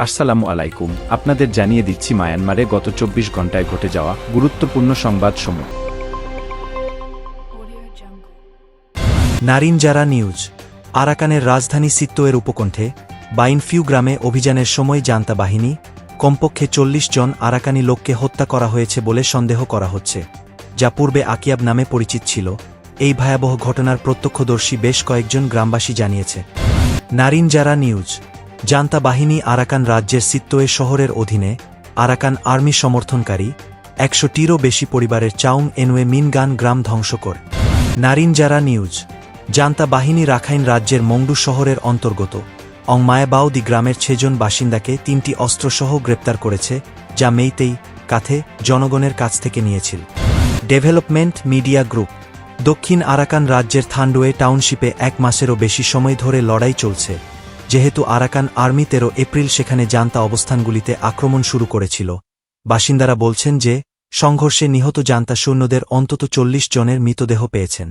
আসসালামু আলাইকুম, আপনাদের জানিয়ে দিচ্ছি মায়ানমারে গত ২৪ ঘণ্টায় ঘটে যাওয়া গুরুত্বপূর্ণ সংবাদসমূহ। নারিনজারা নিউজ। আরাকানের রাজধানী সিত্তোয়ের উপকণ্ঠে বাইনফিউ গ্রামে অভিযানের সময় জান্তা বাহিনী কমপক্ষে ৪০ জন আরাকানি লোককে হত্যা করা হয়েছে বলে সন্দেহ করা হচ্ছে, যা পূর্বে আকিয়াব নামে পরিচিত ছিল। এই ভয়াবহ ঘটনার প্রত্যক্ষদর্শী বেশ কয়েকজন গ্রামবাসী জানিয়েছে। নারিনজারা নিউজ। জান্তা বাহিনী আরাকান রাজ্যের সিত্তোয়ে শহরের অধীনে আরাকান আর্মি সমর্থনকারী ১০০টিরও বেশি পরিবারের চাউং এনুয়ে মিনগান গ্রাম ধ্বংস করে। নারিনজারা নিউজ। জান্তা বাহিনী রাখাইন রাজ্যের মংডু শহরের অন্তর্গত অংমায়াবাউদি গ্রামের ৬ জন বাসিন্দাকে ৩টি অস্ত্রসহ গ্রেপ্তার করেছে, যা মেইতেই কাথে জনগণের কাছ থেকে নিয়েছিল। Development media group. দক্ষিণ আরাকান রাজ্যের থান্ডোয়ে টাউনশিপে ১ মাসেরও বেশি সময় ধরে লড়াই চলছে, যেহেতু আরাকান আর্মি ১৩ এপ্রিল সেখানে জান্তা অবস্থানগুলিতে আক্রমণ শুরু করেছিল। বাসিন্দারা বলছেন যে সংঘর্ষে নিহত জান্তা সৈন্যদের অন্তত ৪০ জনের মৃতদেহ পেয়েছেন।